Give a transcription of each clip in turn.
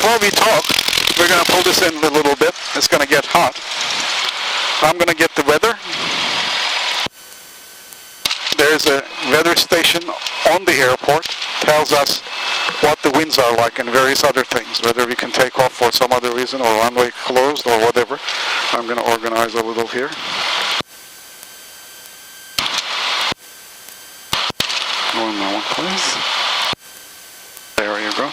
before we talk, we're going to pull this in a little bit. It's going to get hot. I'm going to get the weather. There's a weather station on the airport. Tells us what the winds are like and various other things, whether we can take off for some other reason or runway closed or whatever. I'm going to organize a little here. One moment, please. There you go.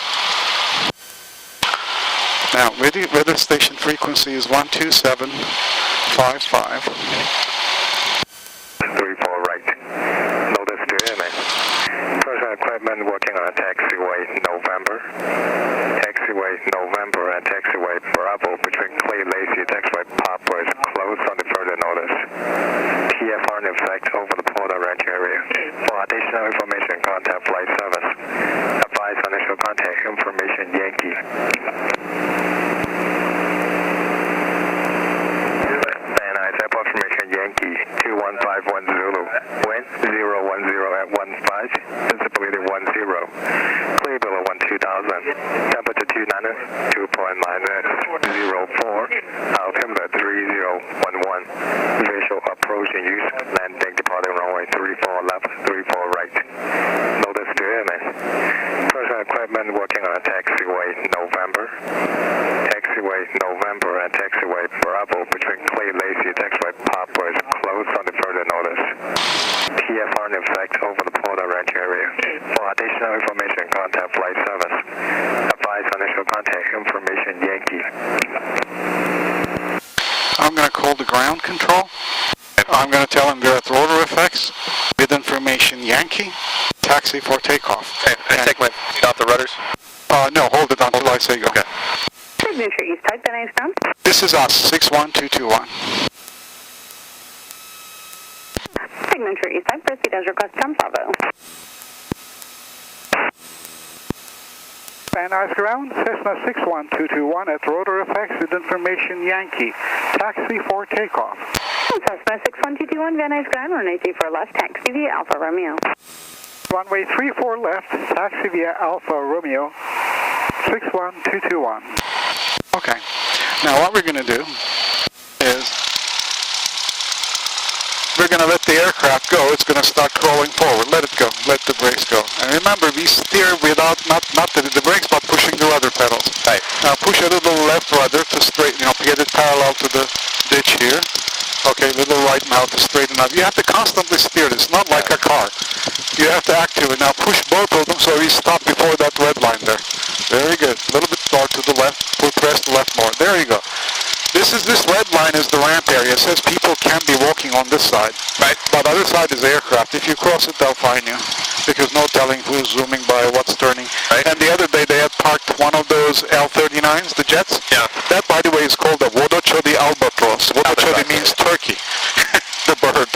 Now, weather station frequency is 12755. 34 right. Notice to airman. Personal equipment working on taxiway November. Taxiway November and taxiway Bravo between Clay Lacy taxiway Papa is closed on the further notice. TFR in effect over the Port Ranch area. For additional information, contact flight service. Advise initial contact information Yankee. Van Nuys Airport information Yankee 2151 Zulu. Wind 010 at 15. Visibility 10. Clear below 12,000. Temperature 29, 2.-04. Altimeter 3011. Visual approach and use. Landing departing runway 34 left, 34 right. Notice to airman. Personal equipment working on taxiway November. Taxiway November and taxiway Bravo between Clay Lacy taxiway Papa is closed on the further notice. TFR in effect over the Port Ranch area. For additional information, contact flight service. Advise initial contact information Yankee. I'm going to call the ground control. I'm going to tell them we're at ROTOR F with information Yankee. Taxi for takeoff. Okay, can I take my feet off the rudders? No, hold it until I say go. Okay. Signature East Type, Van Nuys ground. This is us, 61221. Signature East Type, proceed as requested on Bravo. Van Nuys ground, Cessna 61221 at ROTOR F with information Yankee. Taxi for takeoff. Cessna 61221, Van Nuys ground, runway 34 left, taxi via Alpha Romeo. Runway 34 left, taxi via Alpha Romeo 61221. Okay. Now what we're going to do is we're going to let the aircraft go. It's going to start crawling forward. Let it go. Let the brakes go. And remember, we steer without not the brakes, but pushing the rudder pedals. Right. Now push a little left rudder to straighten, to get it parallel to the ditch here. Okay, little right now to straighten up. You have to constantly steer this, not like a car. You have to activate. Now push both of them so we stop before that red line there. Very good. A little bit more to the left. Press the left more. There you go. This red line is the ramp area. It says people can be walking on this side. Right. But the other side is aircraft. If you cross it, they'll find you. Because no telling who's zooming by, what's turning. Right. And the other day they had parked one of those L-39s, the jets. Yeah. That, by the way, is called the Wodochody albatross. Wodochody means turkey. The bird.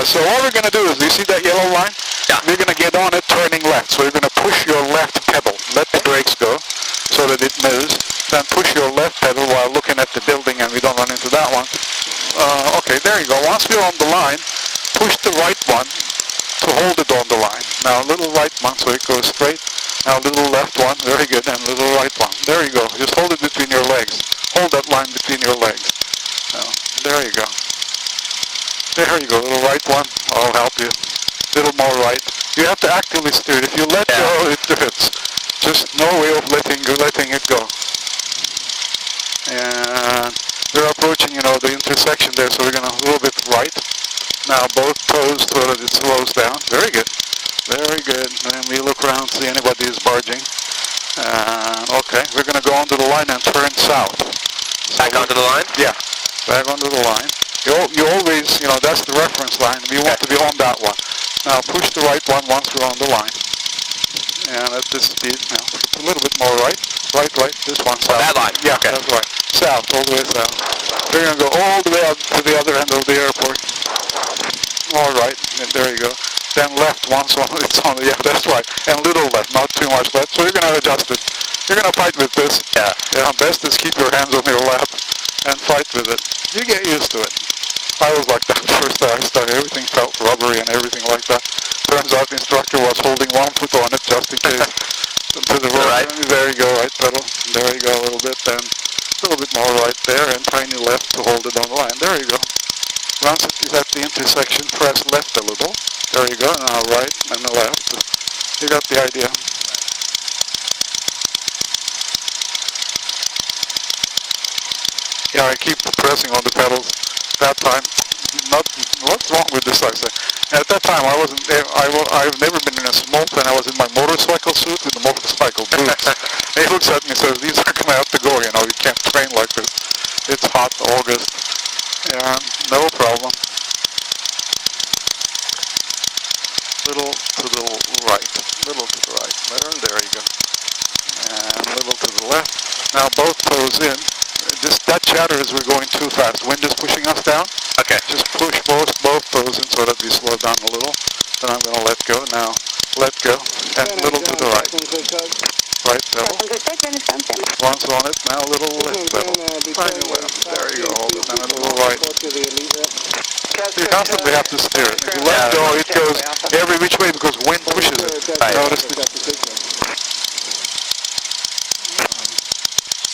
So all we're going to do is, do you see that yellow line? Yeah. We're going to get on it turning left. So you're going to push your left pedal. Let the brakes go so that it moves. Then push your left pedal while looking at the building, and we don't run into that one. Okay, there you go. Once we're on the line, push the right one to hold it on the line. Now a little right one so it goes straight. Now a little left one. Very good. And a little right one. There you go. Just hold it between your legs. Hold that line between your legs. Now, there you go. There you go. Little right one. I'll help you. Little more right. You have to actively steer it. If you let go, it drifts. Just no way of letting it go. And we're approaching, the intersection there, so we're going to a little bit right. Now both toes so that it slows down. Very good. Very good. And we look around, see anybody is barging. Okay, we're going to go onto the line and turn south. So Back onto the line? Yeah, back onto the line. You always, that's the reference line. We want to be on that one. Now push the right one once we're on the line. And at this speed, now a little bit more right. Right, this one south. That line? Yeah, Okay. that's right. South, all the way south. We're going to go all the way up to the other end of the airport. All right, there you go. Then left once it's on, yeah, that's right. And little left, not too much left. So you're going to adjust it. You're going to fight with this. Yeah. Best is keep your hands on your lap and fight with it. You get used to it. I was like that first time I started. Everything felt rubbery and everything like that. Turns out the instructor was holding one foot on it just in case. To the right. There you go, right pedal. There you then a little bit more right there, and tiny left to hold it on the line. There you go. Once it is at the intersection, press left a little. There you go. Now right and the left. You got the idea. Yeah, I keep pressing on the pedals. That time, what's wrong with this? I say. At that time, I've never been in a smoke, and I was in my motorcycle suit with the motorcycle boots. He looks at me and says, "These are going to have to go. You know, you can't train like this. It's hot August." Yeah, no problem. Little to the right, little to the right. There you go. And little to the left. Now both toes in. That chatter is we're going too fast. Wind is pushing us down. Okay. Just push both toes in so that we slow down a little. Then I'm going to let go. Now, let go. And little to the right. Right pedal. Once on it. Now a little left pedal. Tiny left. There you go. Hold it. And a little right. You constantly have to steer it. If you let go, it goes every which way because wind pushes it. Right. Notice it.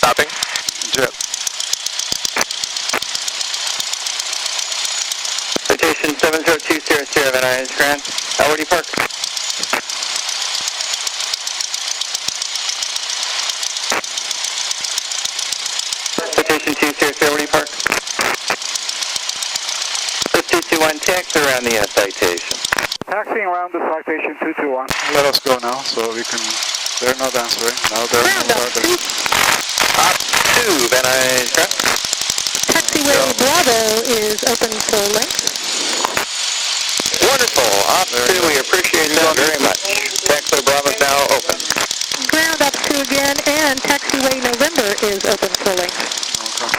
Stopping. Jet. Citation 70200, Van Nuys Grand. Where do you park? Citation 200, where do you park? 221, taxi around the citation. Taxiing around the citation 221. Let us go now so we can... They're not answering. Now they're not answering. Op 2, Van Nuys Grand. Taxiway Bravo is open full length. Wonderful. Op 2, we appreciate that very much. Taxiway Bravo is now open. Ground up 2 again, and Taxiway November is open full length. Okay.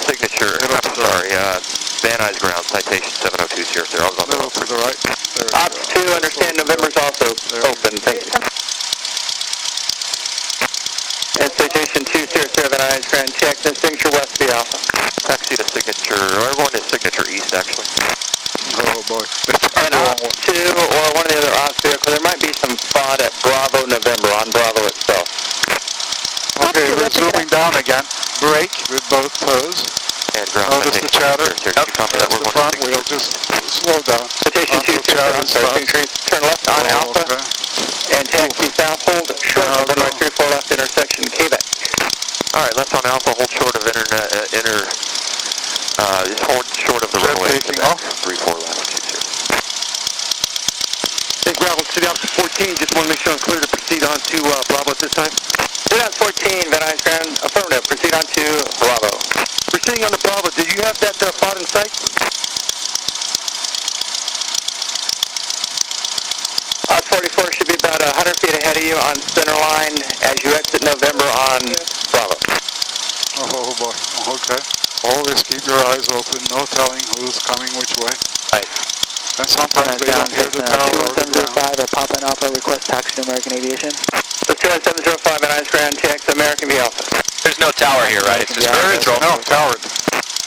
Signature. I'm sorry. Van Nuys Ground, citation 70200. I was on the Little to the right. There Op 2, understand November's also open. Thank you. And citation 200, Van Nuys Grand, check the signature west via Alpha. taxi to signature, or everyone is signature east actually. Oh boy. And Op 2 or one of the other ops vehicles, there might be some spot at Bravo November on Bravo itself. Okay, we're zooming down again. Brake with both toes. And ground Notice the chatter. Yep. Copy that. That's the front wheel. Just slow down. Citation 200, I'm sorry, turn left on Alpha. Okay. And taxi south, hold short of runway 34 left intersection, Quebec. Alright, left on Alpha, hold short of just hold short of the Jet runway. taking off. 34 left, 20. Hey, Bravo, City Officer 14, just want to make sure I'm clear to proceed on to Bravo at this time. City Officer 14, Van Nuys Grand, affirmative, proceed on to Bravo. Proceeding on to Bravo, did you have that pod in sight? 44 should be about 100 feet ahead of you on center line as you exit November on Bravo. Oh boy. Okay. Always keep your eyes open. No telling who's coming which way. Right. And sometimes they don't hear the tower or the ground. or Papa and Alpha request taxi to American Aviation. The 21705 Van Nuys Grand, TX American V Alpha. There's no tower here, right? It's just There is. No, towered.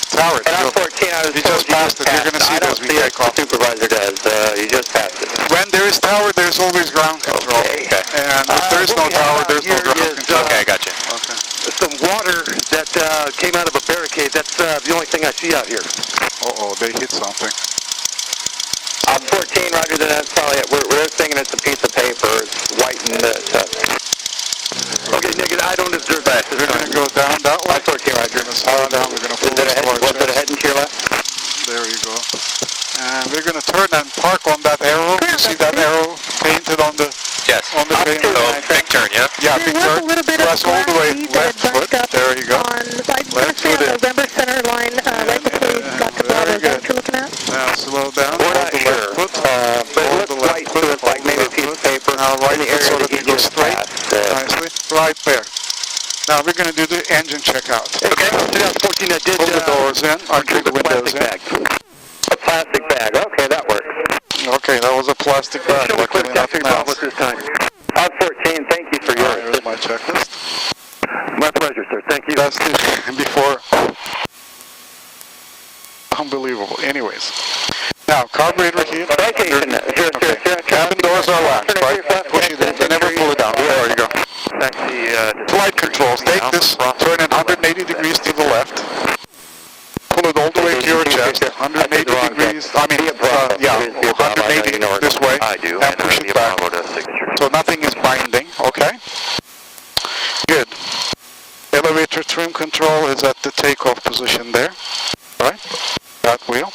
Towered. And on 14, I was You just passed it. You're going to see it as we take off. The supervisor does. You just passed it. When there is tower, there's always ground control. Okay. And if there's no tower, there's no ground control. Okay, gotcha. Okay. Some water that came out of a barricade. That's the only thing I see out here. Uh-oh, they hit something. 14, Roger, then that's probably it. We're thinking it's a piece of paper. It's white and Okay, negative. I don't observe that. We're going to go down that way. 14, Roger. We're going to slow down. We're going to pull this towards Was it a head and to your left? There you go. And we're going to turn and park on that arrow. You see that arrow painted on the Yes. on the thing? So, big turn, yeah? Yeah, There big was turn. a little bit of Press all the way gravity that left had foot. bunched up There you go. on, I Left say foot on in. November center line, right before you got to Bravo. Is that what you're looking at? Now slow down. We're Hold not the sure. left foot. But it looks white, so it's like maybe a piece of paper. Now right in the foot area so that that you you go just straight. passed. Nicely. Right there. Now we're going to do the engine check out. Okay, 2014, I did Pull the doors in. Undo the windows in. A plastic bag. Okay, that works. Okay, that was a plastic bag. Luckily nothing else. this time. Op 14, thank you for All your right, here's my checklist. My pleasure, sir. Thank you. That's it. Before. Unbelievable. Anyways. Now, carburetor heat. Citation 000. Okay. Cabin doors are latched, right? Push it in. They never pull it down. There you go. taxi, Flight controls, take this, turn it 180 degrees to the left. Pull it all the way to your chest, 180 degrees, 180 this way, I do, and push it back. So nothing is binding, okay? Good. Elevator trim control is at the takeoff position there, right? That wheel.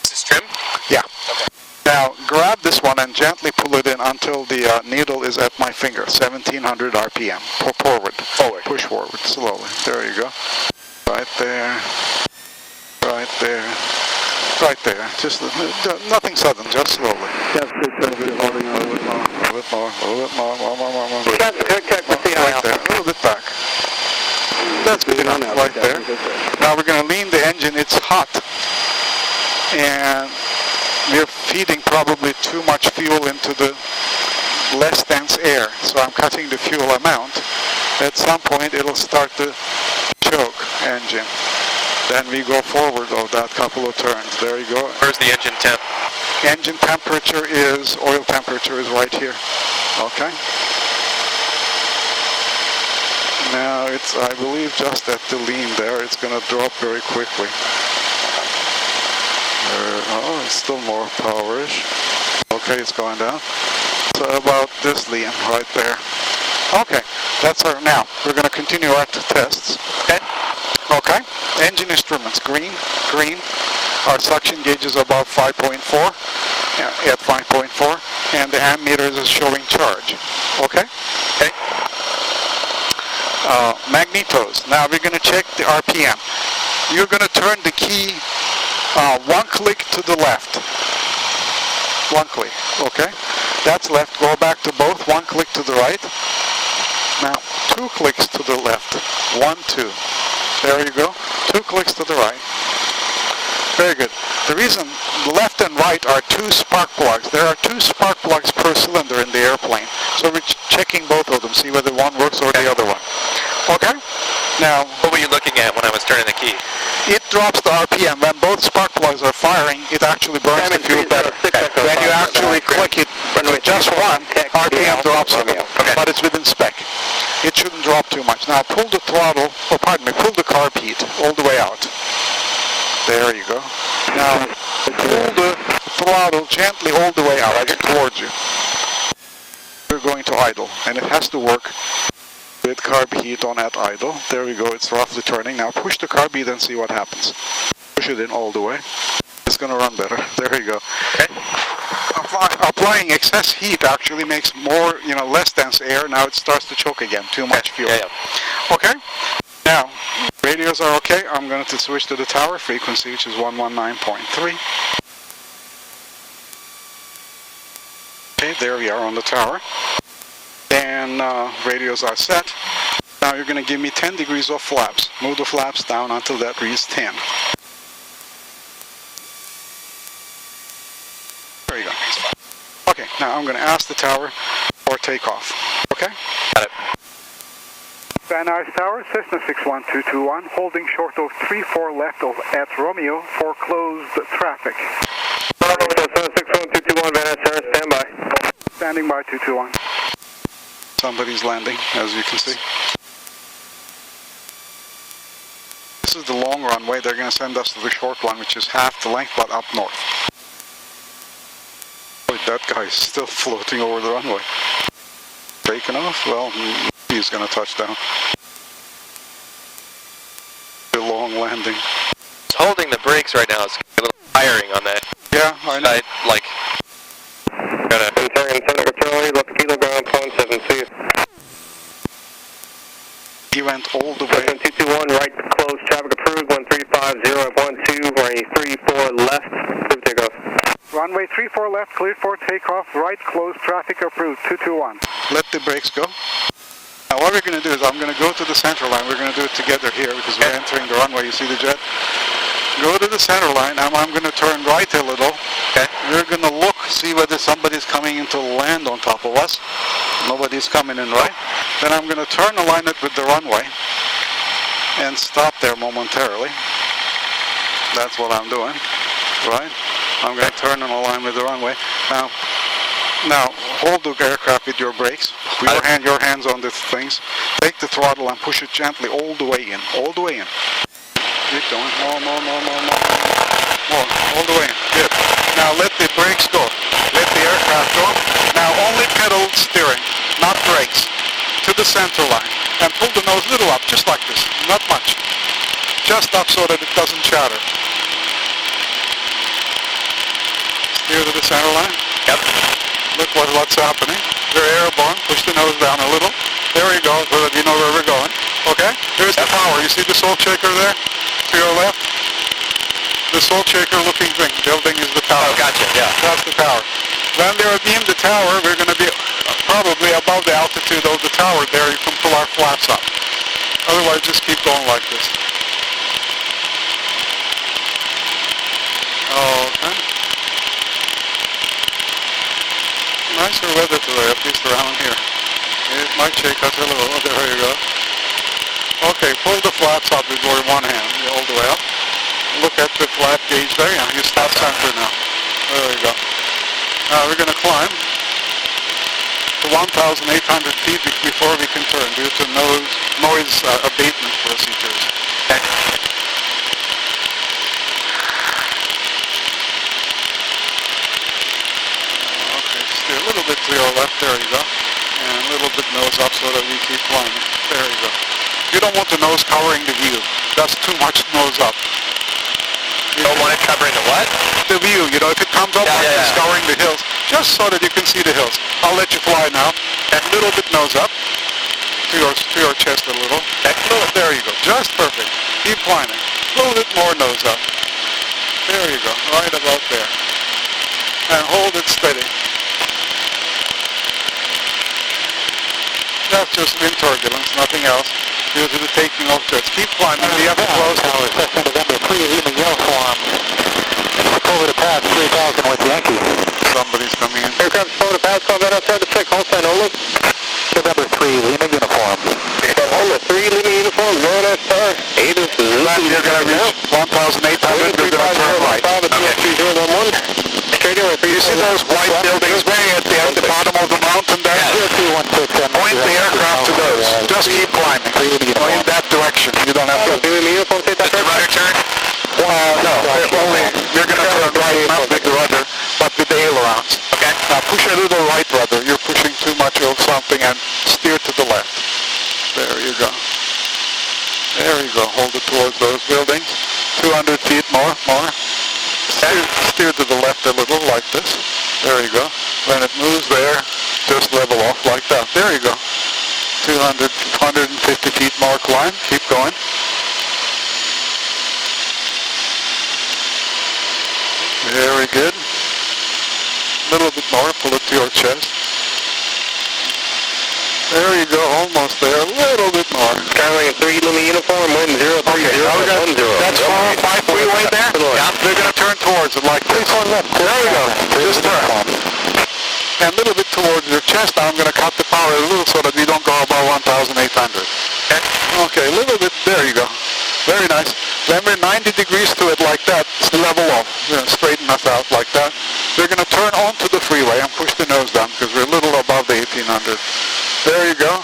Is this trim? Yeah. Okay. Now grab this one and gently pull it in until the needle is at my finger, 1700 RPM. Pull forward. Forward. Push forward, slowly. There you go. Right there. Right there. Right there. Just nothing sudden, just slowly. Yes, it's a little bit more. A little bit more. A little bit more. Check, Right there. A little bit back. That's good enough right there. Now we're going to lean the engine. It's hot. And we're feeding probably too much fuel into the less dense air. So I'm cutting the fuel amount. At some point it'll start to choke engine. Then we go forward of that couple of turns. There you go. Where's the engine temp? Engine temperature is, oil temperature is right here. Okay. Now it's, I believe, just at the lean there. It's going to drop very quickly. Oh, it's still more powerish. Okay, it's going down. So about this lean right there. Okay, that's our, now we're going to continue our tests. Okay. Okay, engine instruments, green. Our suction gauge is above 5.4, at 5.4, and the ammeter is showing charge. Okay? Okay. Magnetos. Now we're going to check the RPM. You're going to turn the key one click to the left. One click, okay? That's left. Go back to both. One click to the right. Now, 2 clicks to the left. 1, 2. There you go. 2 clicks to the right. Very good. The reason left and right are 2 spark plugs. There are 2 spark plugs per cylinder in the airplane. So we're checking both of them, see whether one works or the other one. Okay? Now, what were you looking at when I was turning the key? It drops the RPM. When both spark plugs are firing, it actually burns the fuel better. When you actually click it with just one, RPM drops a little, but it's within spec. It shouldn't drop too much. Now pull the throttle, pull the carb heat all the way out. There you go. Now pull the throttle gently all the way out towards you. We're going to idle, and it has to work with carb heat on at idle. There we go, it's roughly turning. Now push the carb heat and see what happens. Push it in all the way. It's going to run better. There you go. Okay. Applying excess heat actually makes more, less dense air. Now it starts to choke again. Too much fuel. Yeah. Okay. Now, radios are okay. I'm going to switch to the tower frequency, which is 119.3. Okay, there we are on the tower. And radios are set. Now you're going to give me 10 degrees of flaps. Move the flaps down until that reads 10. There you go. Okay, now I'm going to ask the tower for takeoff. Okay? Got it. Van Nuys Tower, Cessna 61221, holding short of 34 left of at Romeo for closed traffic. Cessna 61221, Van Nuys Tower, stand by. Standing by 221. Somebody's landing, as you can see. This is the long runway. They're going to send us to the short one, which is half the length, but up north. Boy, that guy is still floating over the runway. Taking off? Well, he's going to touch down. The long landing. Holding the brakes right now is a little tiring on that. Yeah, I know. He went all the way. 221, right close, traffic approved, 1350, 12, runway 34 left, clear takeoff. Runway 34 left, cleared for takeoff, right close, traffic approved, 221. Let the brakes go. Now what we're going to do is I'm going to go to the center line. We're going to do it together here because we're entering the runway. You see the jet? Go to the center line. I'm going to turn right a little. Okay. We're going to look, see whether somebody's coming in to land on top of us. Nobody's coming in right. Then I'm going to turn align it with the runway and stop there momentarily. That's what I'm doing. Right? I'm going to turn and align with the runway. Now hold the aircraft with your brakes. Put your hands on the things. Take the throttle and push it gently all the way in. All the way in. Keep going. More. More. All the way in. Good. Now let the brakes go. Let the aircraft go. Now only pedal steering, not brakes. To the center line. And pull the nose a little up, just like this. Not much. Just up so that it doesn't chatter. Steer to the center line. Yep. Look what's happening. You're airborne. Push the nose down a little. There we go, so that you know where we're going. Okay? Here's the tower. You see the salt shaker there? To your left? The salt shaker looking thing. Building is the tower. Oh, gotcha, yeah. That's the tower. When they're beam the tower, we're going to be probably above the altitude of the tower there. You can pull our flaps up. Otherwise, just keep going like this. Okay. Nicer weather today, at least around here. It might shake us a little. Oh, there you go. Okay, pull the flaps up with your one hand, all the way up. Look at the flap gauge there. Yeah, you stop center now. There you go. Now we're going to climb to 1,800 feet before we can turn due to noise abatement procedures. Okay. A little bit to your left, there you go. And a little bit nose up so that we keep climbing. There you go. You don't want the nose covering the view. That's too much nose up. You don't want it covering the what? The view, you know, if it comes up like this, covering the hills, just so that you can see the hills. I'll let you fly now. And a little bit nose up. To your chest a little. Excellent. There you go. Just perfect. Keep climbing. A little bit more nose up. There you go. Right about there. And hold it steady. That's just wind turbulence, nothing else, due to the taking off jets. Keep climbing. We have to close Tower, November 3 leaving uniform. Over the path, 3000 with Yankee. Somebody's coming in. Aircraft over the path, call that outside the check, hold sign, Ola. November 3 leaving uniform. Ola 3 leaving uniform, go ahead, star. 8 is You're going to reach 1,800, you're going to turn right. Okay. Straight away for you see those white buildings way at the end, the bottom of the mountain there? Point the aircraft to those. Just keep climbing. Go in that direction. You don't have to. Does the rudder turn? No, you're going to turn right, not with the rudder, but with the ailerons. Okay. Now push a little right rudder. You're pushing too much of something and steer to the left. There you go. There you go. Hold it towards those buildings. 200 feet more. Steer to the left a little like this. There you go. When it moves there, just level off like that. There you go. 150 feet more climb. Keep going. Very good. A little bit more. Pull it to your chest. There you go. Almost there. A little bit more. Skyway 3 Lima uniform, wind 030, that's 405 freeway there? Yeah. They're going to turn towards it like this. There we go. Just turn. And a little bit towards your chest. Now I'm going to cut the power a little so that we don't go above 1,800. Okay, a little bit. There you go. Very nice. Then we're 90 degrees to it like that. It's level off. We're going to straighten us out like that. We're going to turn onto the freeway and push the nose down because we're a little above the 1,800. There you go.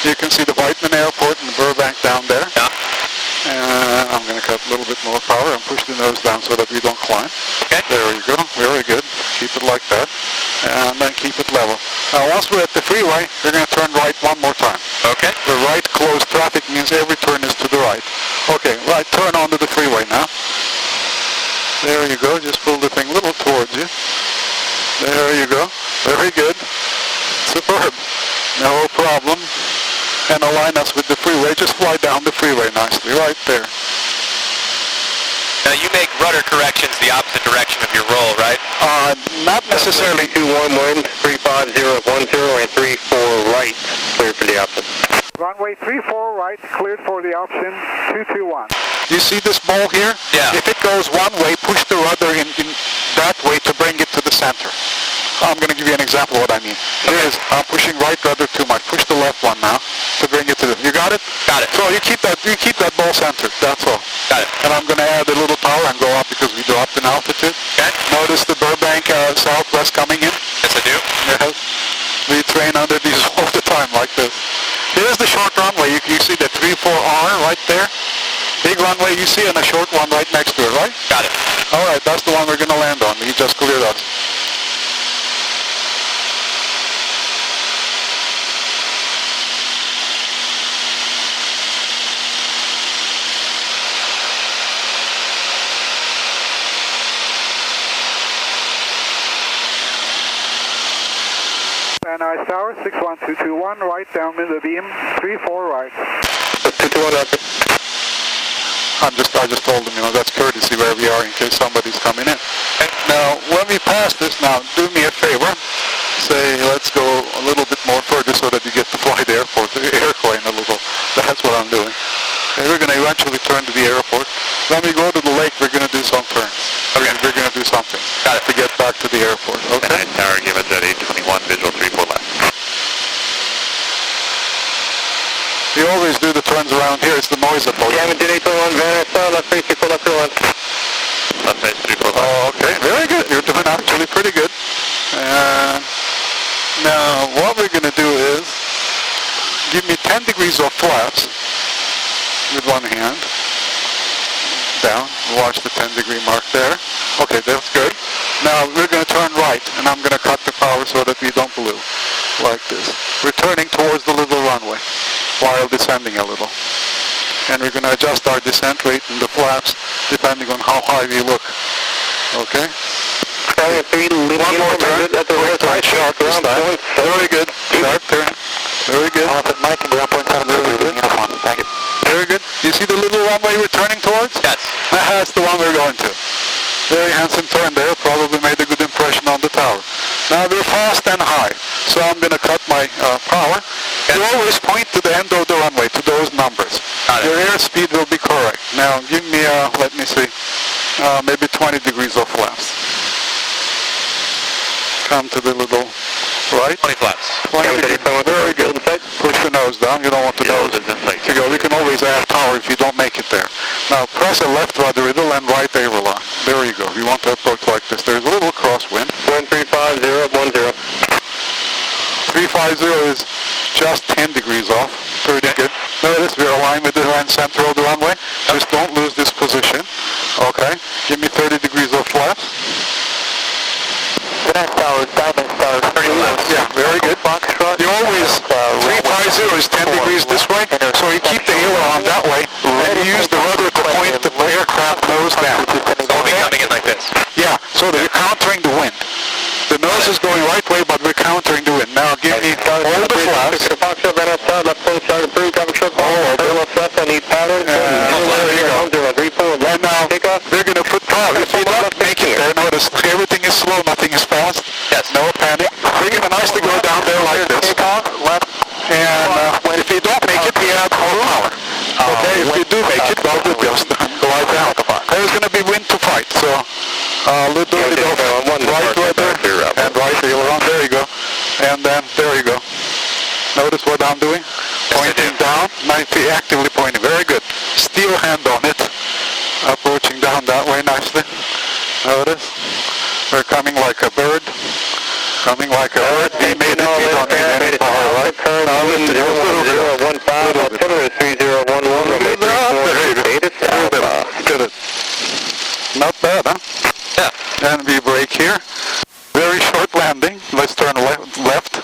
You can see the Whiteman Airport and the Burbank down there. Yeah. And I'm going to cut a little bit more power and push the nose down so that we don't climb. Okay. There you go. Very good. Keep it like that. And then keep it level. Now once we're at the freeway, we're going to turn right one more time. Okay. The right closed traffic means every turn is to the right. Okay, right turn onto the freeway now. There you go. Just pull the thing a little towards you. There you go. Very good. Superb. No problem. And align us with the freeway. Just fly down the freeway nicely, right there. Now you make rudder corrections the opposite direction of your roll, right? Not necessarily. 211, 35010 and 34 right, clear for the opposite. Runway 34 right, cleared for the option 221. You see this ball here? Yeah. If it goes one way, push the rudder in that way to bring it to the center. I'm going to give you an example of what I mean. Here is, I'm pushing right rudder too much. Push the left one now to bring it to the... You got it? Got it. So you keep that ball centered. That's all. Got it. And I'm going to add a little power and go up because we dropped in altitude. Okay. Notice the Burbank southwest coming in. Yes, I do. train under these all the time like this. Here's the short runway. You see the 34R right there? Big runway you see and a short one right next to it, right? Got it. All right, that's the one we're going to land on. You just cleared us. Van Nuys Tower, 61221, right down middle beam, 34 right. 221 roger. I just told them, that's courtesy where we are in case somebody's coming in. Now, when we pass this now, do me a favor. Say, let's go a little bit more further so that you get to fly the airplane a little. That's what I'm doing. Okay, we're going to eventually turn to the airport. When we go to the lake, we're going to do some turns. Okay. We're going to do something. Got it. To get back to the airport. Okay. Van Nuys Tower, give us at 821, visual 34 left. We always do the turns around here. It's the noise approach. Yeah, we did 821, Van Nuys Tower, left face 34 left 1. Left face 34 left. Oh, okay. Very good. You're doing actually pretty good. Now, what we're going to do is give me 10 degrees of flaps with one hand. Down. Watch the 10 degree mark there. Okay, that's good. Now, we're going to turn right, and I'm going to cut the power so that we don't blow like this. We're turning towards the little runway while descending a little. And we're going to adjust our descent rate in the flaps depending on how high we look. Okay? One more turn. Right sharp this time. Very good. Sharp turn. Very good. Very good. You see the little runway we're turning towards? Yes. That's the one we're going to. Very handsome turn there. Probably made a good impression on the tower. Now we're fast and high. So I'm going to cut my power. You always point to the end of the runway, to those numbers. Your airspeed will be correct. Now give me, let me see, maybe 20 degrees of flaps. Come to the little right. 20 flaps. 20 degrees. Very good. Push the nose down. You don't want the nose to go. We can always add power if you don't make it there. Now press a left rudder riddle and right aileron. There you go. You want to approach like this. There's a little crosswind. 135010. 350 is just 10 degrees off. Pretty good. Notice we're aligned with the center of the runway. Just don't lose this position. Okay. Give me 30 degrees of flaps. Diamond Star, 30 left. Yeah, very good. You always, 350 is 10 degrees this way, so you keep the aileron that way, and you use the rudder to point the aircraft nose down. So we'll be coming in like this. Yeah, so that you're countering the wind. The nose is going right way, but we're countering the wind. Now give me all the flaps. And now, they're going to put power. If you don't make it there, notice everything is slow, nothing is fast. Yes. No panic. We're going to nicely go down there like this. And if you don't make it, we add more power. Okay, if you do make it, well, we'll just go right down. There's going to be wind to fight, so a little bit of right rudder and right aileron. There you go. And then, there you go. Notice what I'm doing? Pointing down, actively pointing. Very good. Steel hand on it. Approaching down that way nicely. Notice. We're coming like a bird. Coming like a bird. We made it. We don't need any power, right? Now lift it a little bit. Good. Not bad, huh? Yeah. And we brake here. Very short landing. Let's turn left.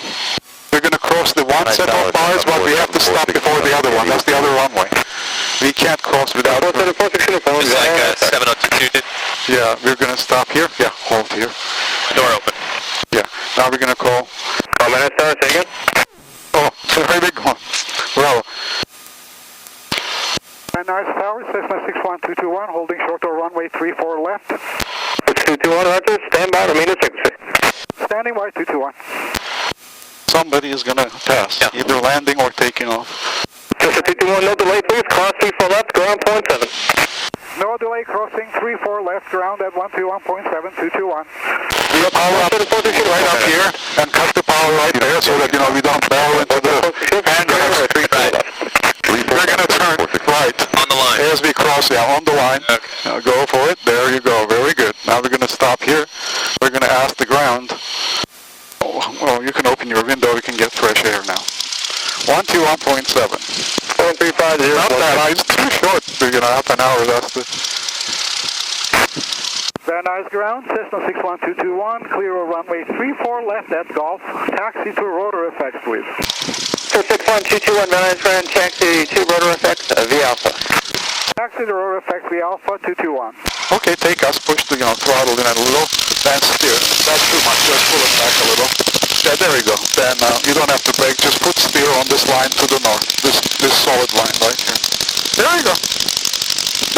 We're going to cross the one set of bars, but we have to stop before the other one. That's the other runway. We can't cross without it. Just like 7022 did. Yeah, we're going to stop here. Yeah, hold here. Door open. Yeah, now we're going to call. Oh, it's a very big one. Bravo. Van Nuys Tower, Cessna 61221, holding short of runway 34 left. 221, roger. Stand by, remain at 6. Standing by, 221. Somebody is going to pass, either landing or taking off. Just a 221, no delay, please. Cross 34 left, ground point 7. No delay, crossing 34 left, ground at 121.7, 221. We power up right up here and cut the power right there so that, we don't barrel into the hangar. We're going to turn right. On the line. As we cross, on the line. Okay. Go for it. There you go. Very good. Now we're going to stop here. We're going to ask the ground. Well, you can open your window. We can get 7. 7350. Not that high, it's too short, half an hour, that's the... Van Nuys ground, Cessna 61221, clear of runway 34 left at Golf, taxi to ROTOR FX, please. 61221, Van Nuys ground, taxi to ROTOR FX, V Alpha. Taxi to ROTOR FX, V Alpha 221. Okay, take us, push the, throttle in a little, then steer. That's too much, just pull it back a little. Yeah, there we go. Then you don't have to brake, just put steer on this line to the north, this solid line right here. There you go.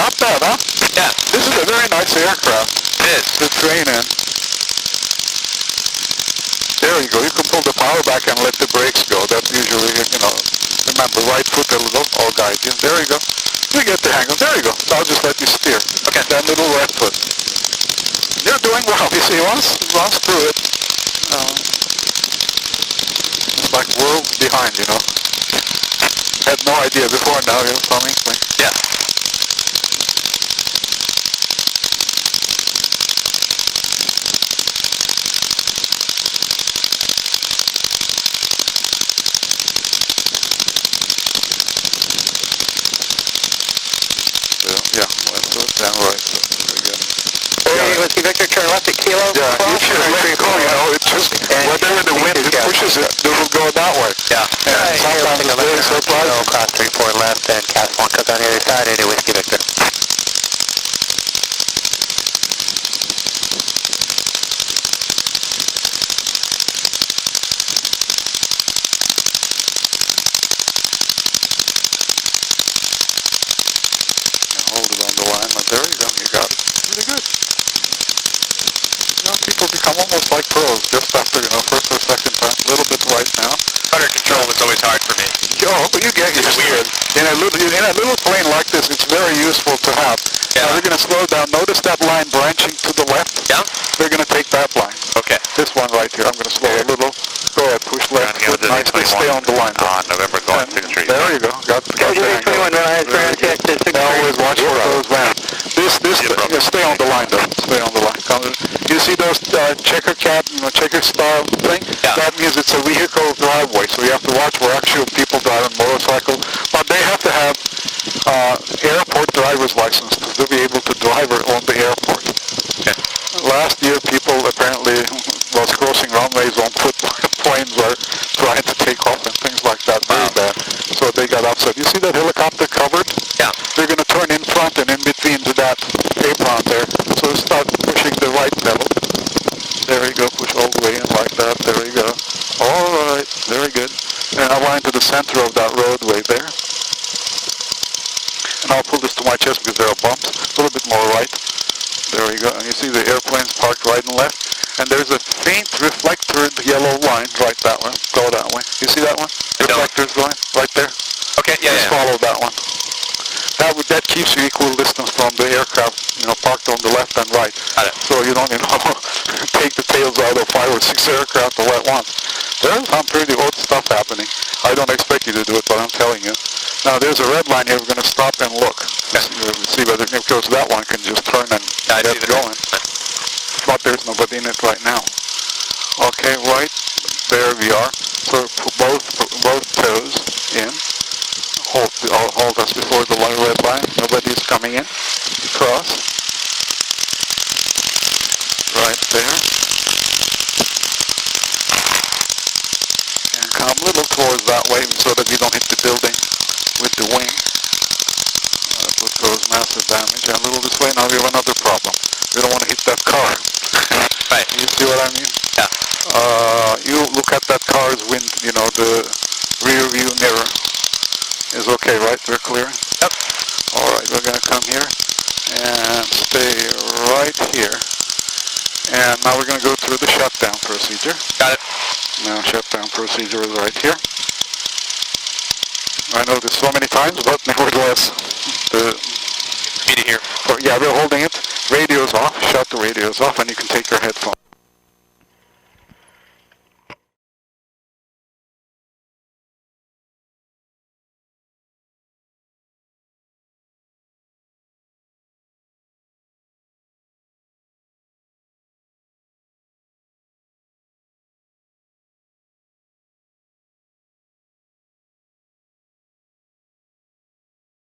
Not bad, huh? Yeah. This is a very nice aircraft. It is. To train in. There you go. You can pull the power back and let the brakes go. That's usually, remember, right foot a little, I'll guide you. There you go. You get the hang of it. There you go. I'll just let you steer. Okay. That little right foot. You're doing well. You see, once through it, it's like worlds behind, Had no idea before, now you're coming. Yeah. Down right. Very good. Whiskey Victor, turn left at Kilo. Yeah, you should let it go, it just, whatever the wind pushes it, it will go that way. Yeah. And sometimes it's very surprising. Cross 34 left and Cas 1 cook on the other side, into Whiskey Victor. Hold it on the line. There you go. You got it. Pretty good. People become almost like pros just after, first or second time. A little bit right now. Rudder control was always hard for me. Oh, but you get used to it. In a little plane like this, it's very useful to have. Yeah. Now we're going to slow down. Notice that line branching to the left? Yeah. We're going to take that line. Okay. This one right here. I'm going to slow a little. Go ahead, push left. Nicely stay on the line. November Golf Signature. There you go. Got the always watch for those vans. Stay on the line though. Stay on the line. You see those checker cab, checker style thing? Yeah. That means it's a vehicle driveway, so you have to watch for actual people driving motorcycles. But they have to have airport driver's license to be able to drive on the airport. Okay. Last year, people apparently was crossing runways on foot. Planes were trying to take off and things like that. Very bad. So they got upset. You see that helicopter covered? Yeah. They're going to turn in front and in between to that apron there. So start pushing the right pedal. There you go. Push all the way in like that. There you go. All right. Very good. And I line to the center of that roadway there. And I'll pull this to my chest because there are bumps. A little bit more right. There we go. And you see the airplanes parked right and left. And there's a faint reflectored yellow line right that way. Go that way. You see that one? Reflectors line right there. Okay, yeah, Just follow that one. That keeps you equal distance from the aircraft, parked on the left and right. Got it. So you don't, take the tails out of 5 or 6 aircraft all at once. There's some pretty odd stuff happening. I don't expect you to do it, but I'm telling you. Now there's a red line here. We're going to stop and look. See whether, because that one can just turn and get going. But there's nobody in it right now. Okay, right there we are. So both toes in. Hold us before the red line. Nobody's coming in. Cross. Right there. And come a little towards that way so that we don't hit the building with the wing. That would cause massive damage. And a little this way. Now we have another problem. We don't want to hit that car. Right. You see what I mean? Yeah. You look at that car's wind, the rear view mirror is okay, right? We're clear? Yep. All right, we're going to come here and stay right here. And now we're going to go through the shutdown procedure. Got it. Now shutdown procedure is right here. I know this so many times, but nevertheless, Me to hear. yeah, we're holding it. Radio's off. Shut the radios off, and you can take your headphones.